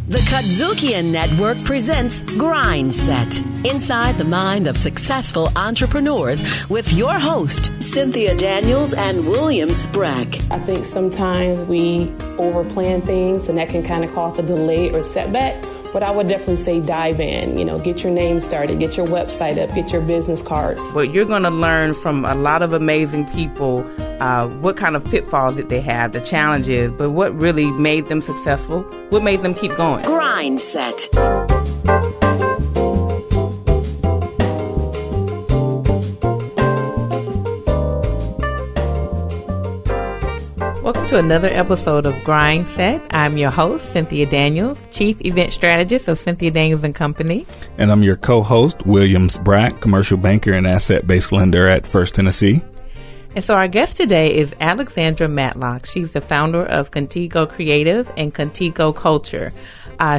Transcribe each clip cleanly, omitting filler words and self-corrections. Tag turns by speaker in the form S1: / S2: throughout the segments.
S1: The KUDZUKIAN Network presents GRINDSET, inside the mind of successful entrepreneurs with your host, Cynthia Daniels and Brack.
S2: I think sometimes we overplan things and that can kind of cause a delay or setback. But I would definitely say dive in, get your name started, get your website up, get your business cards.
S3: But you're going to learn from a lot of amazing people what kind of pitfalls that they have, the challenges, but what really made them successful, what made them keep going.
S1: GRINDSET.
S3: Welcome to another episode of GRINDSET. I'm your host, Cynthia Daniels, Chief Event Strategist of Cynthia Daniels & Company.
S4: And I'm your co-host, Brack, Commercial Banker and Asset-Based Lender at First Tennessee.
S3: And so our guest today is Alexandra Matlock. She's the founder of ContigoCreative and ContigoCulture.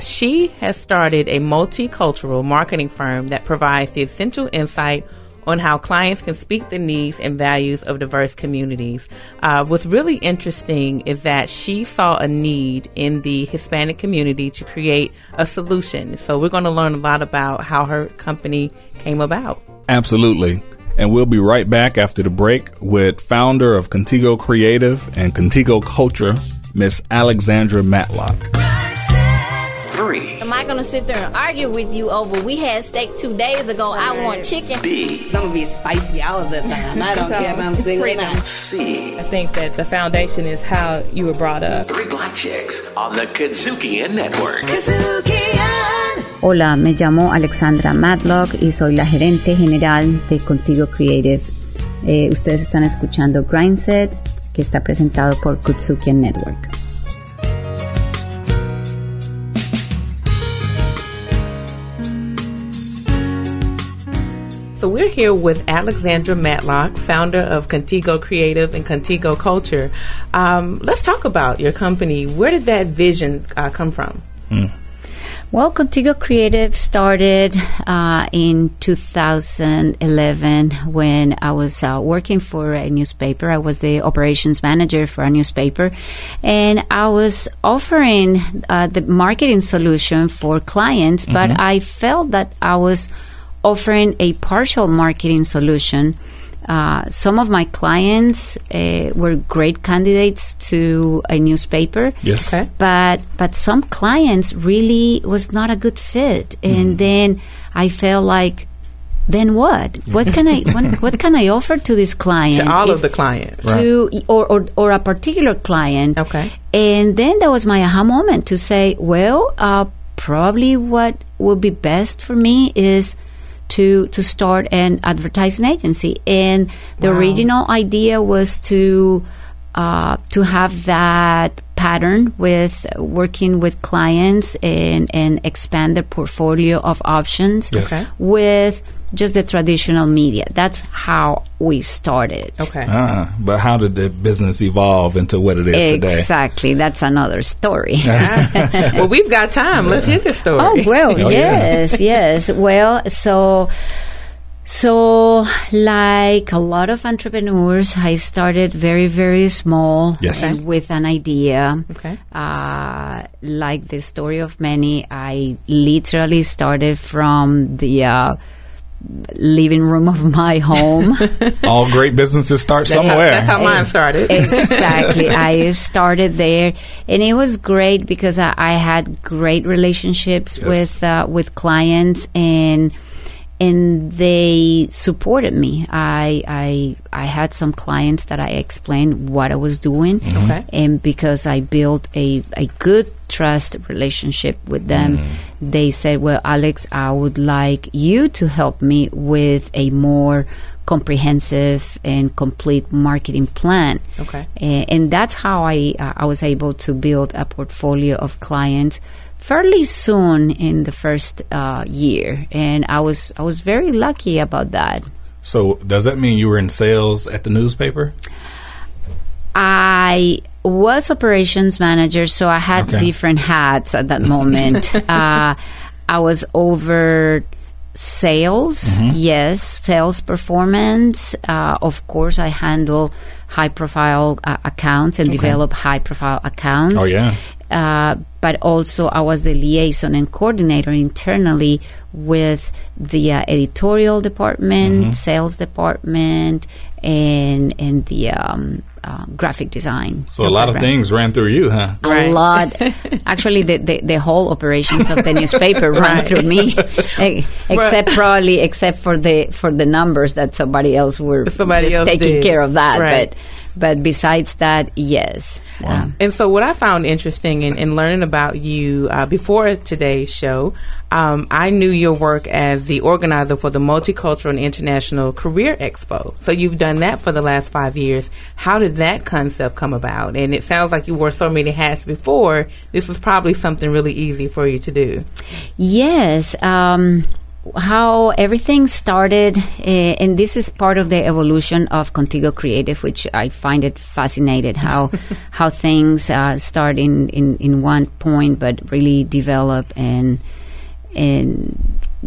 S3: She has started a multicultural marketing firm that provides the essential insight on how clients can speak the needs and values of diverse communities. What's really interesting is that she saw a need in the Hispanic community to create a solution. So we're going to learn a lot about how her company came about.
S4: Absolutely. And we'll be right back after the break with founder of ContigoCreative and ContigoCulture, Miss Alexandra Matlock.
S5: 3.
S6: Am I going to sit there and argue with you over we had steak 2 days ago, I want chicken?
S5: B.
S6: I'm going to be spicy all of the time. I don't care if I'm single or not.
S5: C.
S2: I think that the foundation is how you were brought up.
S5: 3 Black Chicks on the KUDZUKIAN Network.
S7: Hola, me llamo Alexandra Matlock y soy la gerente general de ContigoCreative. Ustedes están escuchando GRINDSET, que está presentado por KUDZUKIAN Network.
S3: So we're here with Alexandra Matlock, founder of ContigoCreative and ContigoCulture. Let's talk about your company. Where did that vision come from?
S7: Well, ContigoCreative started in 2011 when I was working for a newspaper. I was the operations manager for a newspaper, and I was offering the marketing solution for clients, but I felt that I was offering a partial marketing solution. Some of my clients were great candidates to a newspaper.
S4: Yes.
S3: Okay.
S7: But some clients really was not a good fit. And then I felt like, then what? What can I offer to this client?
S3: To all of the clients.
S7: To or a particular client.
S3: Okay.
S7: And then that was my aha moment to say, well, probably what would be best for me is to start an advertising agency. And the original idea was to have that pattern with working with clients and expand their portfolio of options with just the traditional media. That's how we started.
S3: Okay.
S4: But how did the business evolve into what it is today?
S7: Exactly. That's another story.
S3: Well, we've got time. Let's hear the story.
S7: Oh, well, yes. Well, so like a lot of entrepreneurs, I started very, very small with an idea.
S3: Okay.
S7: Like the story of many, I literally started from the living room of my home.
S4: All great businesses start somewhere.
S3: That's how mine started.
S7: Exactly. I started there, and it was great because I had great relationships with clients, and they supported me. I had some clients that I explained what I was doing, and because I built a good trust relationship with them, they said, well, Alex, I would like you to help me with a more comprehensive and complete marketing plan.
S3: Okay.
S7: And that's how I was able to build a portfolio of clients fairly soon in the first year, and I was very lucky about that.
S4: So does that mean you were in sales at the newspaper?
S7: I was operations manager, so I had different hats at that moment. I was over sales, sales performance. Of course, I handle high-profile accounts and develop high-profile accounts.
S4: Oh, yeah.
S7: but also I was the liaison and coordinator internally with the editorial department, sales department, and the graphic design.
S4: So a lot of things ran through you, huh?
S7: A lot. Actually, the whole operations of the newspaper ran through me, except for the numbers that somebody else taking care of that.
S3: Right.
S7: But besides that, yes.
S4: Wow.
S3: And so what I found interesting in learning about you before today's show, I knew your work as the organizer for the Multicultural and International Career Expo. So you've done that for the last 5 years. How did that concept come about? And it sounds like you wore so many hats before. This was probably something really easy for you to do.
S7: Yes. How everything started, and this is part of the evolution of ContigoCreative, which I find it fascinating, how things start in one point but really develop and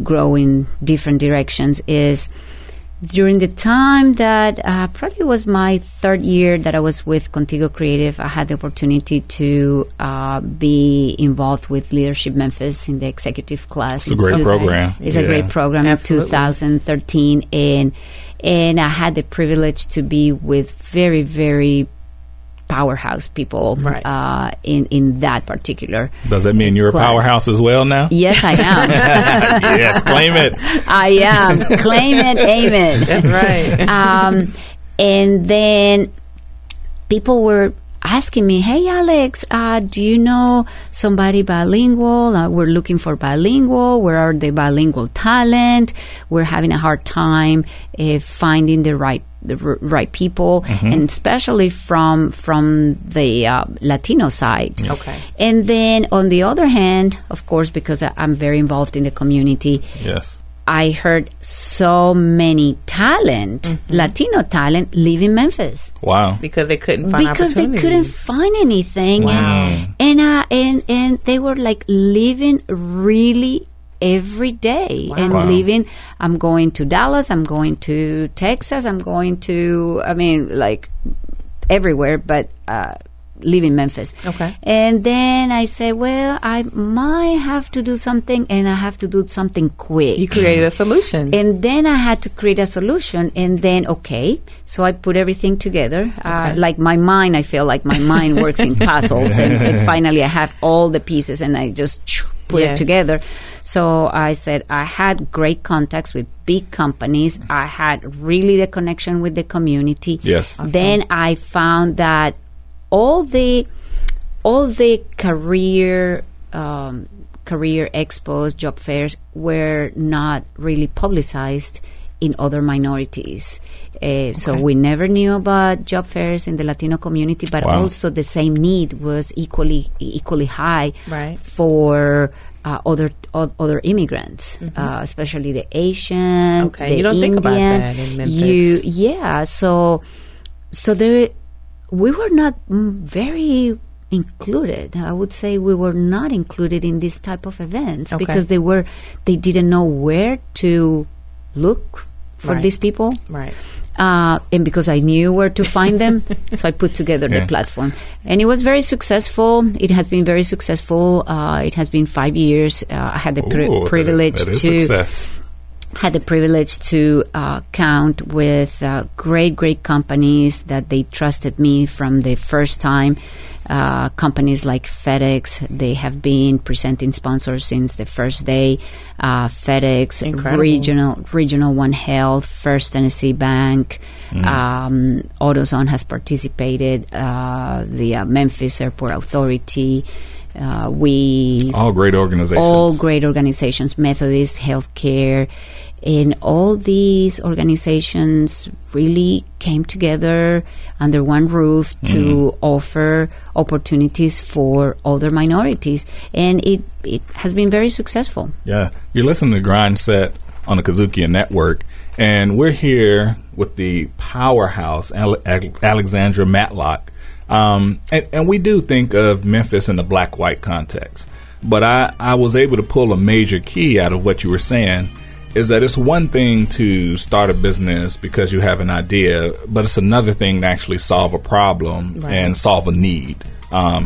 S7: grow in different directions, is during the time that probably was my third year that I was with ContigoCreative. I had the opportunity to be involved with Leadership Memphis in the executive class.
S4: It's a great program.
S7: It's a great program.
S3: Absolutely.
S7: In 2013, and I had the privilege to be with very, very powerhouse people in that particular.
S4: Does that mean you're
S7: class.
S4: a powerhouse as well now?
S7: Yes, I am.
S4: Yes, claim it.
S7: I am. Claim it, amen.
S3: That's right.
S7: And then people were asking me, hey, Alex, do you know somebody bilingual? We're looking for bilingual. Where are the bilingual talent? We're having a hard time finding the right people, and especially from the Latino side.
S3: Okay.
S7: And then on the other hand, of course, because I'm very involved in the community,
S4: Yes.
S7: I heard so many Latino talent live in Memphis.
S4: Wow.
S3: Because they couldn't find
S7: Because they
S3: opportunities.
S7: couldn't find anything.
S4: Wow.
S7: And they were like living really every day and living. I'm going to Dallas, I'm going to Texas, I'm going to, like everywhere, but live in Memphis.
S3: Okay.
S7: And then I said, well, I might have to do something, and I have to do something quick.
S3: You created a solution.
S7: And then I had to create a solution, and then, so I put everything together. Like my mind, I feel like my mind works in puzzles, and finally I have all the pieces, and I just put it together. So I said I had great contacts with big companies. I had really the connection with the community.
S4: Yes.
S3: Awesome.
S7: Then I found that all the career expos, job fairs were not really publicized in other minorities. So we never knew about job fairs in the Latino community, but also the same need was equally high for other immigrants, especially the Asian.
S3: Okay,
S7: the
S3: you don't
S7: Indian.
S3: think about that in Memphis.
S7: So there, we were not very included. I would say we were not included in this type of events because they didn't know where to look for these people.
S3: Right.
S7: And because I knew where to find them, so I put together the platform. And it was very successful. It has been very successful. It has been 5 years. I had the privilege to count with great companies that they trusted me from the first time. Companies like FedEx, they have been presenting sponsors since the first day. FedEx, Regional One Health, First Tennessee Bank, AutoZone has participated, the Memphis Airport Authority.
S4: All great organizations. Methodist Healthcare. And all these organizations really came together under one roof to offer opportunities for other minorities. And it has been very successful. Yeah. You're listening to GRINDSET on the KUDZUKIAN network. And we're here with the powerhouse, Alexandra Matlock. And we do think of Memphis in the black-white context. But I was able to pull a major key out of what you were saying, is that it's one thing to start a business because you have an idea, but it's another thing to actually solve a problem and solve a need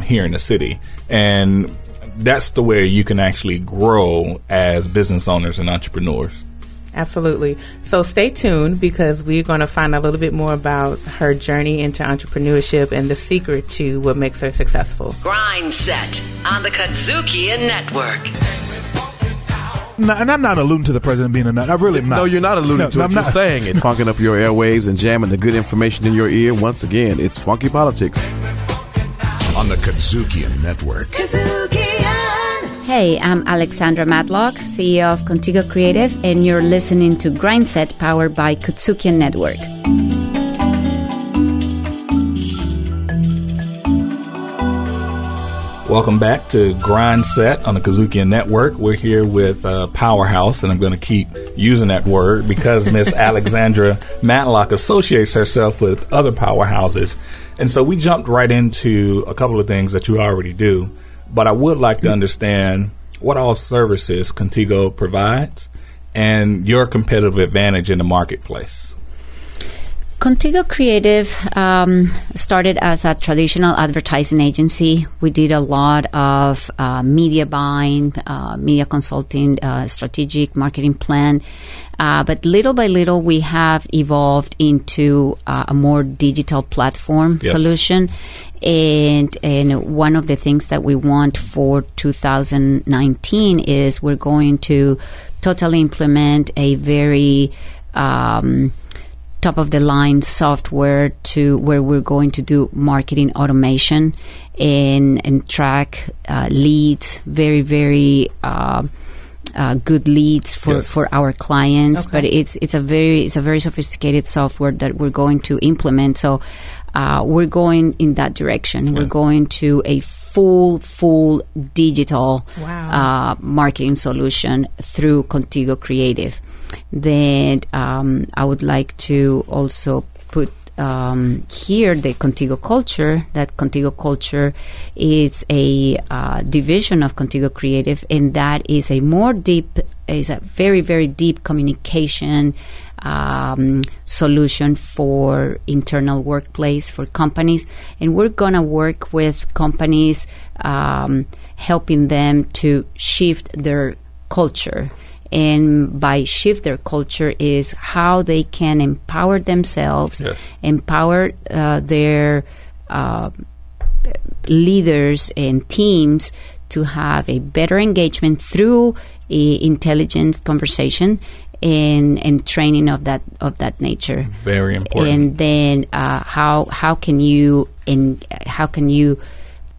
S4: here in the city.
S8: And that's the way you can actually grow as business owners and entrepreneurs.
S3: Absolutely. So stay tuned, because we're going to find a little bit more about her journey into entrepreneurship and the secret to what makes her successful.
S1: GRINDSET on the KUDZUKIAN Network.
S9: No, and I'm not alluding to the president being a nut. I really am not.
S10: No, you're not alluding to it. You're saying it. Funking up your airwaves and jamming the good information in your ear. Once again, it's Funky Politics.
S11: On the KUDZUKIAN Network.
S7: Hey, I'm Alexandra Matlock, CEO of ContigoCreative, and you're listening to GRINDSET, powered by KUDZUKIAN Network.
S8: Welcome back to GRINDSET on the KUDZUKIAN Network. We're here with Powerhouse, and I'm going to keep using that word because Miss Alexandra Matlock associates herself with other powerhouses. And so we jumped right into a couple of things that you already do. But I would like to understand what all services Contigo provides and your competitive advantage in the marketplace.
S7: ContigoCreative started as a traditional advertising agency. We did a lot of media buying, media consulting, strategic marketing plan. But little by little, we have evolved into a more digital platform solution. And one of the things that we want for 2019 is we're going to totally implement a very top-of-the-line software to where we're going to do marketing automation and track leads, very, very good leads for our clients. Okay. But it's a very sophisticated software that we're going to implement. So we're going in that direction. Yeah. We're going to a full digital marketing solution through ContigoCreative. Then I would like to also put here the ContigoCulture. That ContigoCulture is a division of ContigoCreative, and that is a very, very deep communication solution for internal workplace for companies. And we're going to work with companies, helping them to shift their culture. And by shift their culture is how they can empower themselves, empower their leaders and teams to have a better engagement through intelligent conversation and training of that nature.
S8: Very important.
S7: And then how can you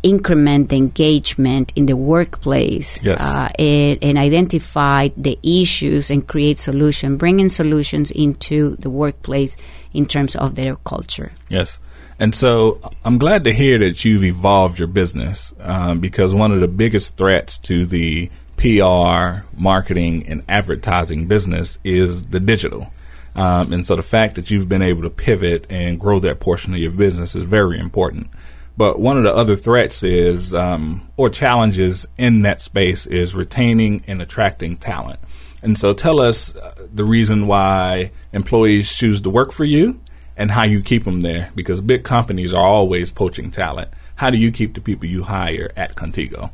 S7: increment the engagement in the workplace and identify the issues and create solutions, bringing solutions into the workplace in terms of their culture.
S8: Yes. And so I'm glad to hear that you've evolved your business because one of the biggest threats to the PR, marketing, and advertising business is the digital. And so the fact that you've been able to pivot and grow that portion of your business is very important. But one of the other threats is, or challenges in that space, is retaining and attracting talent. And so tell us the reason why employees choose to work for you and how you keep them there, because big companies are always poaching talent. How do you keep the people you hire at Contigo?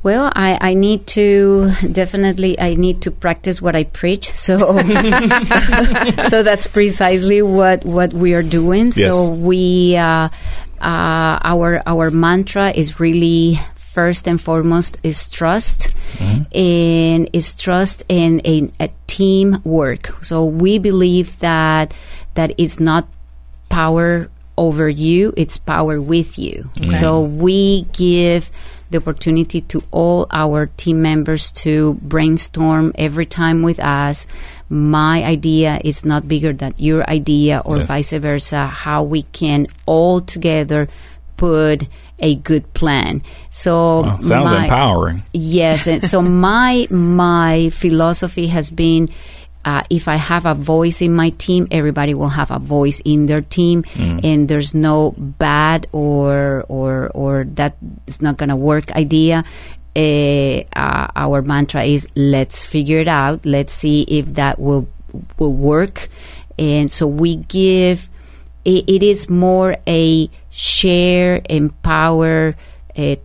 S7: Well, I need to practice what I preach. So, so that's precisely what we are doing. Yes. So we, our mantra is really first and foremost is trust, and is trust in a teamwork. So we believe that it's not power over you, it's power with you. Okay. So we give the opportunity to all our team members to brainstorm every time with us. My idea is not bigger than your idea, or vice versa, how we can all together put a good plan. So
S8: sounds empowering.
S7: Yes. And so my philosophy has been, if I have a voice in my team, everybody will have a voice in their team, and there's no bad or that is not going to work idea. Our mantra is let's figure it out. Let's see if that will work. And so we give. It is more a share, empower,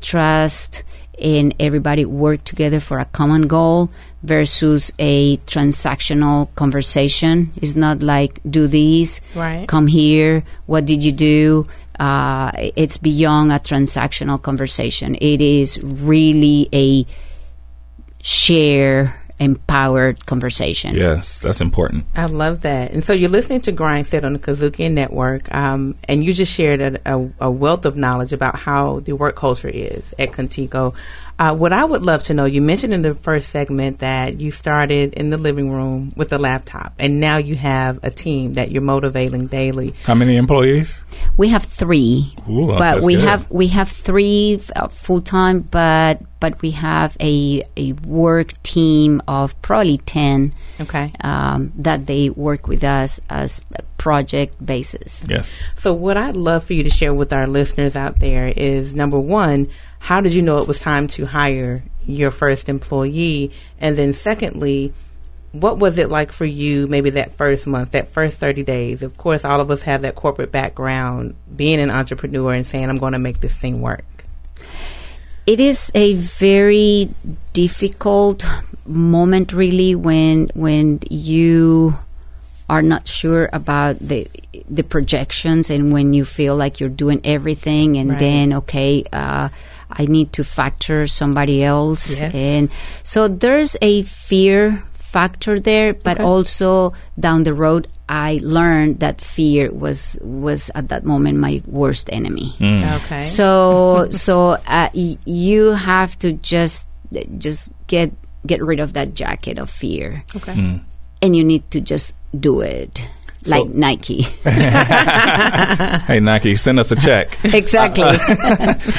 S7: trust, and everybody work together for a common goal versus a transactional conversation. It's not like, do this,
S3: right,
S7: come here, what did you do? It's beyond a transactional conversation. It is really a share empowered conversation.
S8: Yes, that's important.
S3: I love that. And so you're listening to GRINDSET on the KUDZUKIAN Network, and you just shared a wealth of knowledge about how the work culture is at Contigo. What I would love to know, you mentioned in the first segment that you started in the living room with a laptop, and now you have a team that you're motivating daily.
S8: How many employees?
S7: We have 3.
S8: Ooh,
S7: but
S8: we
S7: have 3 full-time, but we have a work team of probably 10.
S3: Okay.
S7: That they work with us as a project basis.
S8: Yes.
S3: So what I'd love for you to share with our listeners out there is, number one, how did you know it was time to hire your first employee? And then secondly, what was it like for you maybe that first month, that first 30 days? Of course, all of us have that corporate background, being an entrepreneur and saying, I'm going to make this thing work.
S7: It is a very difficult moment, really, when you are not sure about the projections, and when you feel like you're doing everything, and then, I need to factor somebody else.
S3: Yes.
S7: And so there's a fear factor there, but also down the road, I learned that fear was at that moment my worst enemy.
S3: Okay.
S7: So you have to just get rid of that jacket of fear.
S3: Okay.
S7: And you need to just do it. Like Nike.
S8: Hey, Nike, send us a check.
S7: Exactly.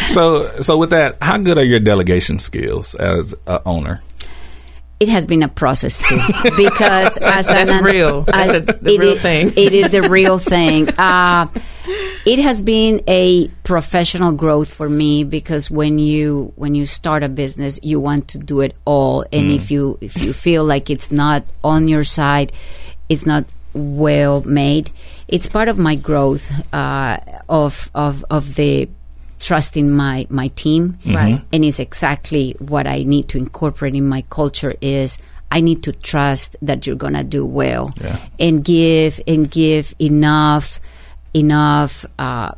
S8: So with that, how good are your delegation skills as an owner?
S7: It has been a process too, because
S3: that's real. That's the real thing.
S7: It is the real thing. It has been a professional growth for me, because when you start a business, you want to do it all, and if you feel like it's not on your side, it's not well made. It's part of my growth of the trusting my team,
S3: right?
S7: And it's exactly what I need to incorporate in my culture. Is I need to trust that you're gonna do well, and give enough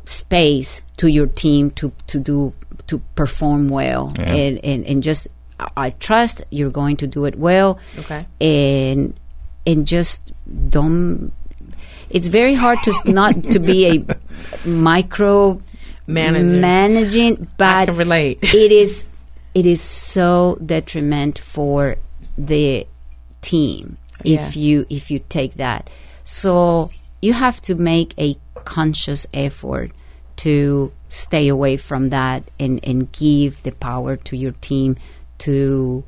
S7: space to your team to perform well, and just I trust you're going to do it well.
S3: Okay.
S7: And just don't. It's very hard not to be a micro managing, but
S3: I can relate.
S7: It is so detriment for the team if you take that. So you have to make a conscious effort to stay away from that, and give the power to your team to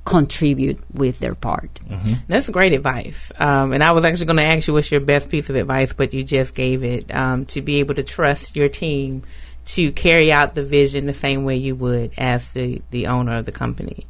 S7: contribute with their part.
S3: That's great advice. And I was actually going to ask you what's your best piece of advice, but you just gave it, to be able to trust your team to carry out the vision the same way you would as the owner of the company.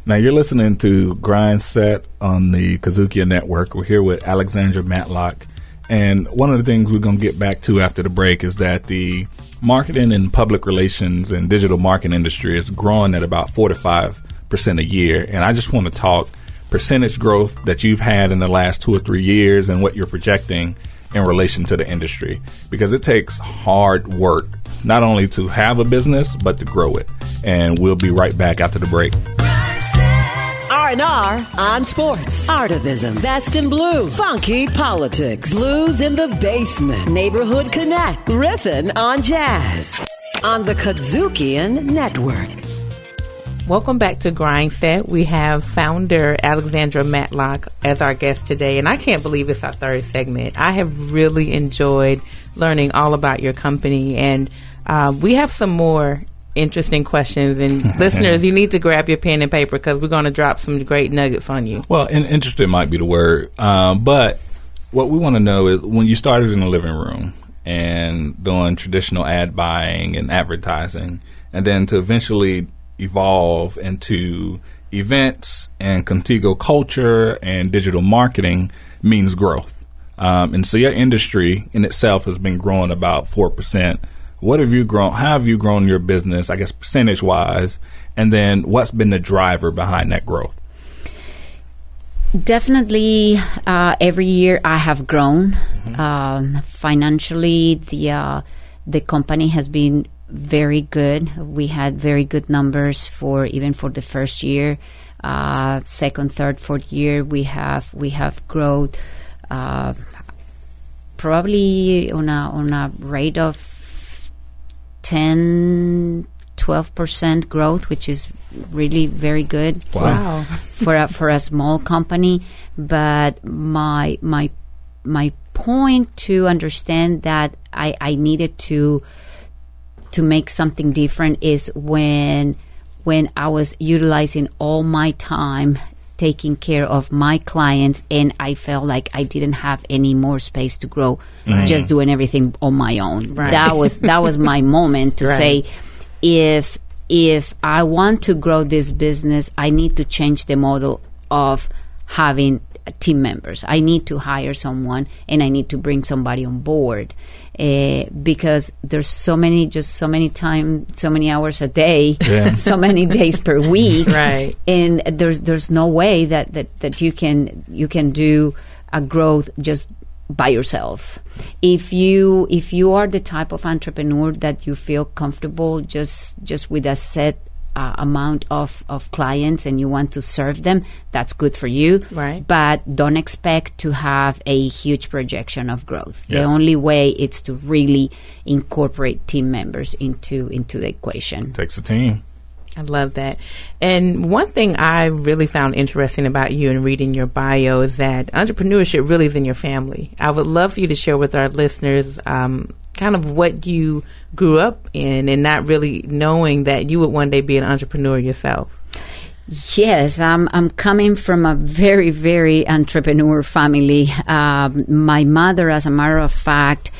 S8: Now, you're listening to GRINDSET on the KUDZUKIAN Network. We're here with Alexandra Matlock. And one of the things we're going to get back to after the break is that the marketing and public relations and digital marketing industry is growing at about 4 to 5% a year. And I just want to talk percentage growth that you've had in the last 2 or 3 years and what you're projecting in relation to the industry, because it takes hard work not only to have a business but to grow it. And we'll be right back after the break.
S1: R&R on sports, artivism, best in blue, funky politics, blues in the basement, neighborhood connect, riffing on jazz on the KUDZUKIAN Network.
S3: Welcome back to GRINDSET. We have founder Alexandra Matlock as our guest today, and I can't believe it's our third segment. I have really enjoyed learning all about your company, and we have some more interesting questions. And listeners, you need to grab your pen and paper, because we're going to drop some great nuggets on you.
S8: Well, interested might be the word, but what we want to know is, when you started in the living room and doing traditional ad buying and advertising, and then to eventually evolve into events and ContigoCulture and digital marketing means growth. And so your industry in itself has been growing about 4%. What have you grown? How have you grown your business, I guess, percentage-wise? And then what's been the driver behind that growth?
S7: Definitely, every year I have grown. Financially, the company has been very good. We had very good numbers for the first year. Second, third, fourth year, we have grown probably on a rate of 10-12% growth, which is really very good.
S8: Wow.
S7: for a small company. But my point to understand that I needed to make something different is when I was utilizing all my time taking care of my clients, and I felt like I didn't have any more space to grow, just doing everything on my own.
S3: Right.
S7: That was my moment to say, if I want to grow this business, I need to change the model of having team members. I need to hire someone, and I need to bring somebody on board, because there's so many hours a day, so many days per week,
S3: right?
S7: And there's no way that you can do a growth just by yourself. If you are the type of entrepreneur that you feel comfortable just with a set amount of clients and you want to serve them, that's good for you.
S3: Right.
S7: But don't expect to have a huge projection of growth.
S8: Yes.
S7: The only way is to really incorporate team members into the equation.
S8: Takes a team.
S3: I love that. And one thing I really found interesting about you in reading your bio is that entrepreneurship really is in your family. I would love for you to share with our listeners kind of what you grew up in and not really knowing that you would one day be an entrepreneur yourself.
S7: Yes, I'm coming from a very, very entrepreneur family. My mother, as a matter of fact,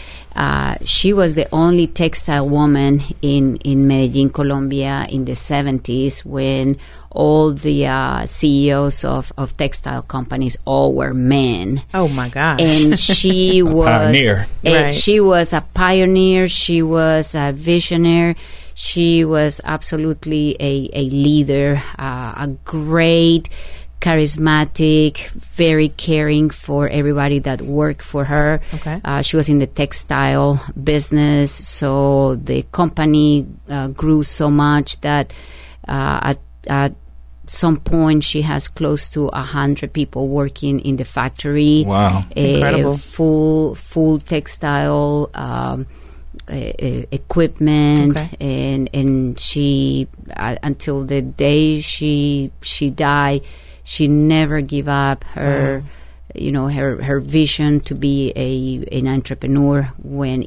S7: she was the only textile woman in Medellin, Colombia in the 70s when all the CEOs of textile companies all were men.
S3: Oh, my gosh.
S7: And she was
S8: pioneer.
S3: Right.
S7: She was a pioneer. She was a visionary. She was absolutely a leader, a great, charismatic, very caring for everybody that worked for her.
S3: Okay.
S7: She was in the textile business, so the company grew so much that at some point she has close to 100 people working in the factory.
S8: Wow.
S3: Incredible.
S7: Full textile equipment.
S3: Okay.
S7: And she until the day she died, she never gave up her her vision to be an entrepreneur.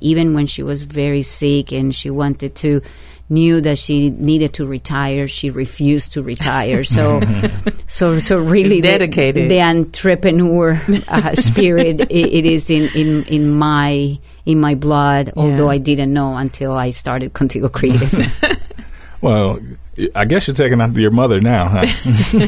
S7: Even when she was very sick and she knew that she needed to retire, she refused to retire. So really
S3: dedicated.
S7: The entrepreneur spirit it is in my blood. Yeah. Although I didn't know until I started ContigoCreative.
S8: Well, I guess you're taking after your mother now, huh?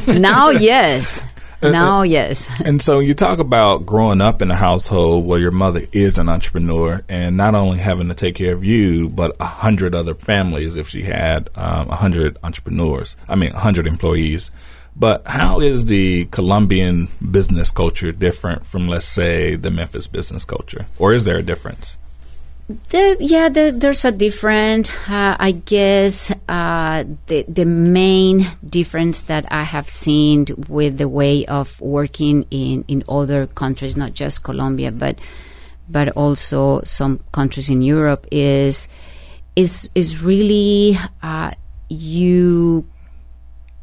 S7: Now, yes. Yes.
S8: And so you talk about growing up in a household where your mother is an entrepreneur and not only having to take care of you, but 100 other families if she had 100 entrepreneurs. 100 employees. But how is the Colombian business culture different from, let's say, the Memphis business culture? Or is there a difference?
S7: There's a difference. I guess the main difference that I have seen with the way of working in other countries, not just Colombia, but also some countries in Europe, is really you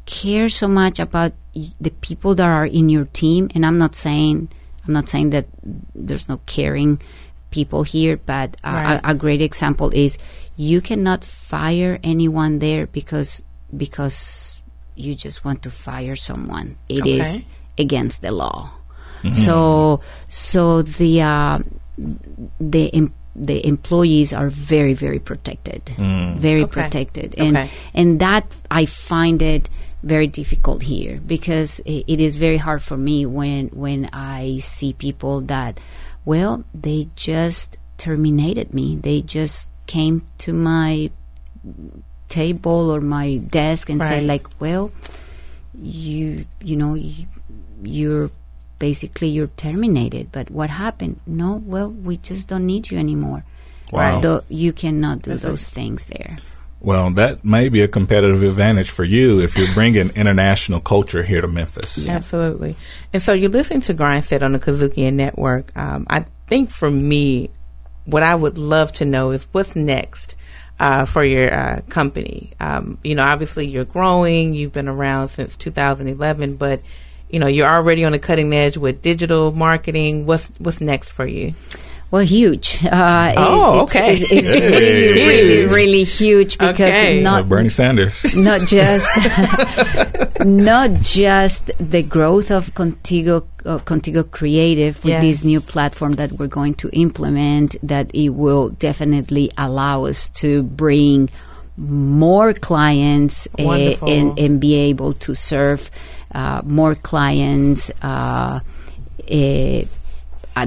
S7: care so much about the people that are in your team. And I'm not saying that there's no caring people here, but
S3: right.
S7: a great example is you cannot fire anyone there because you just want to fire someone. It is against the law. Mm-hmm. So the employees are very, very protected, protected, and that I find it very difficult here because it is very hard for me when I see people that, well, they just terminated me. They just came to my table or my desk and said, like, well, you're terminated. But what happened? No, well, we just don't need you anymore.
S8: Wow.
S7: Though you cannot do those things there.
S8: Well, that may be a competitive advantage for you if you're bringing international culture here to Memphis.
S3: Yeah. Absolutely. And so you're listening to GRINDSET on the KUDZUKIAN Network. I think for me, what I would love to know is what's next for your company. Obviously you're growing. You've been around since 2011, but, you're already on the cutting edge with digital marketing. What's next for you?
S7: Well, huge.
S3: Okay.
S7: It's really, really huge because
S8: not Bernie Sanders,
S7: not just the growth of ContigoCreative with this new platform that we're going to implement. That it will definitely allow us to bring more clients and be able to serve more clients at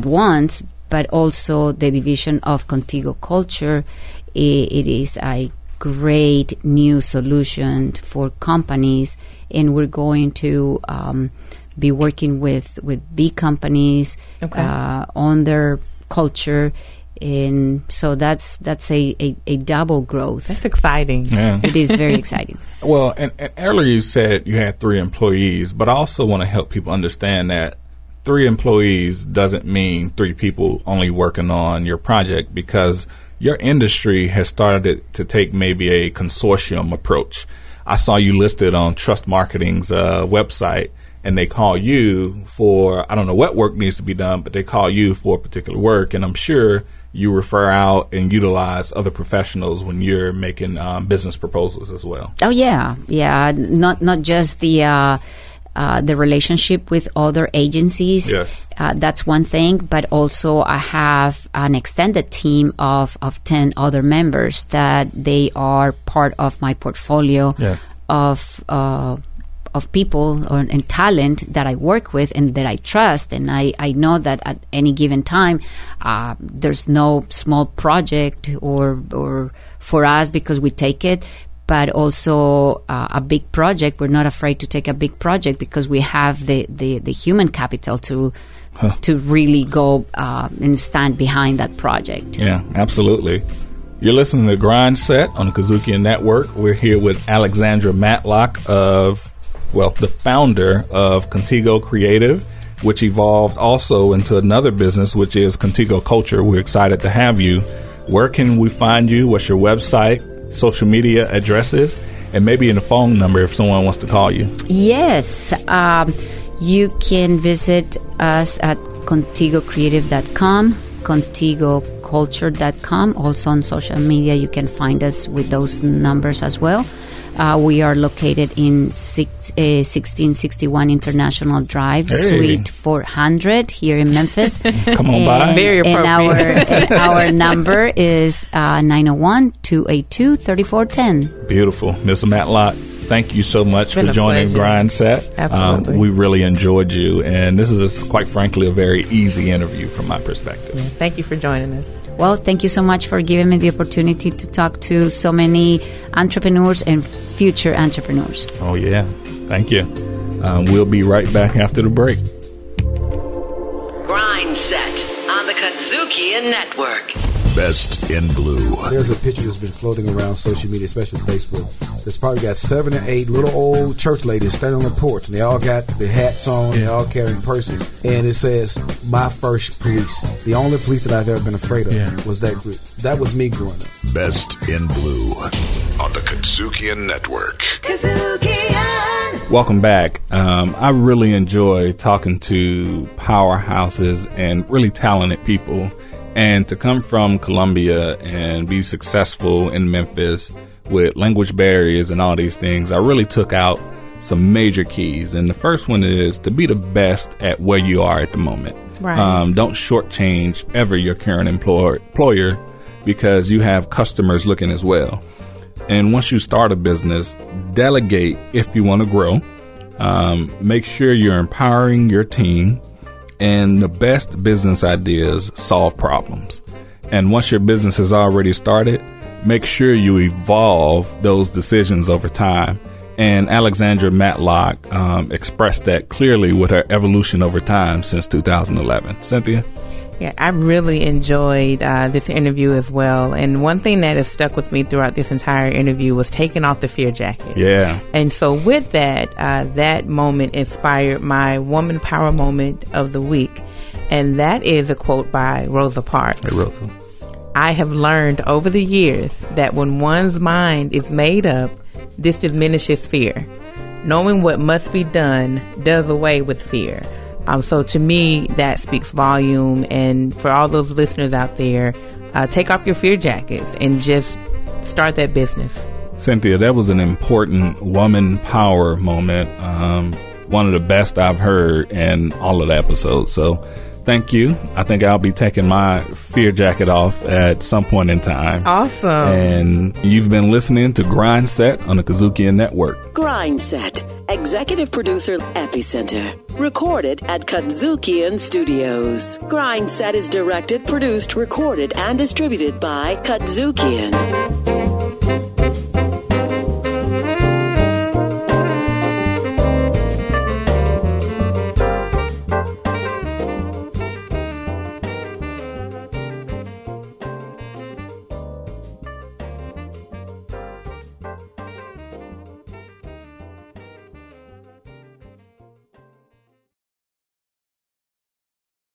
S7: once. But also the division of ContigoCulture, it is a great new solution for companies, and we're going to be working with big companies on their culture, and so that's a double growth.
S3: That's exciting.
S8: Yeah.
S7: It is very exciting.
S8: Well, and earlier you said you had 3 employees, but I also want to help people understand that 3 employees doesn't mean 3 people only working on your project, because your industry has started to take maybe a consortium approach. I saw you listed on Trust Marketing's website, and they call you for, I don't know what work needs to be done, but they call you for a particular work, and I'm sure you refer out and utilize other professionals when you're making business proposals as well.
S7: Oh, yeah. Yeah, not just the relationship with other agencies.
S8: Yes.
S7: That's one thing, but also I have an extended team of 10 other members that they are part of my portfolio of people and talent that I work with and that I trust. And I know that at any given time, there's no small project or for us, because we take it, but also a big project. We're not afraid to take a big project because we have the human capital to really go and stand behind that project.
S8: Yeah, absolutely. You're listening to GRINDSET on the KUDZUKIAN Network. We're here with Alexandra Matlock the founder of ContigoCreative, which evolved also into another business, which is ContigoCulture. We're excited to have you. Where can we find you? What's your website, social media addresses, and maybe in the phone number if someone wants to call you?
S7: Yes. You can visit us at ContigoCreative.com, ContigoCulture.com. Also on social media, you can find us with those numbers as well. We are located in 1661 International Drive, Suite 400 here in Memphis.
S8: Come on by.
S3: Very appropriate.
S7: And our number is 901-282-3410.
S8: Beautiful. Ms. Matlock, thank you so much for joining GRINDSET.
S3: Absolutely.
S8: We really enjoyed you, and this is, quite frankly, a very easy interview from my perspective.
S3: Yeah, thank you for joining us.
S7: Well, thank you so much for giving me the opportunity to talk to so many entrepreneurs and future entrepreneurs.
S8: Oh, yeah. Thank you. We'll be right back after the break.
S1: GRINDSET on the KUDZUKIAN Network.
S11: Best in Blue.
S12: There's a picture that's been floating around social media, especially Facebook. That's probably got 7 or 8 little old church ladies standing on the porch, and they all got the hats on, they all carrying purses, and it says, "My first police." The only police that I've ever been afraid of was that group. That was me growing up.
S11: Best in Blue on the KUDZUKIAN Network.
S1: KUDZUKIAN.
S8: Welcome back. I really enjoy talking to powerhouses and really talented people. And to come from Colombia and be successful in Memphis with language barriers and all these things, I really took out some major keys. And the first one is to be the best at where you are at the moment.
S3: Right.
S8: Don't shortchange ever your current employer, because you have customers looking as well. And once you start a business, delegate if you want to grow. Make sure you're empowering your team. And the best business ideas solve problems. And once your business has already started, make sure you evolve those decisions over time. And Alexandra Matlock expressed that clearly with her evolution over time since 2011. Cynthia?
S3: Yeah, I really enjoyed this interview as well. And one thing that has stuck with me throughout this entire interview was taking off the fear jacket.
S8: Yeah.
S3: And so with that, that moment inspired my Womanpower moment of the week. And that is a quote by Rosa Parks.
S8: Hey, Rosa.
S3: I have learned over the years that when one's mind is made up, this diminishes fear. Knowing what must be done does away with fear. So to me, that speaks volume. And for all those listeners out there, take off your fear jackets and just start that business.
S8: Cynthia, that was an important woman power moment. One of the best I've heard in all of the episodes. So thank you. I think I'll be taking my fear jacket off at some point in time.
S3: Awesome.
S8: And you've been listening to GRINDSET on the KUDZUKIAN Network.
S1: GRINDSET, executive producer Epicenter. Recorded at KUDZUKIAN Studios. GRINDSET is directed, produced, recorded, and distributed by KUDZUKIAN.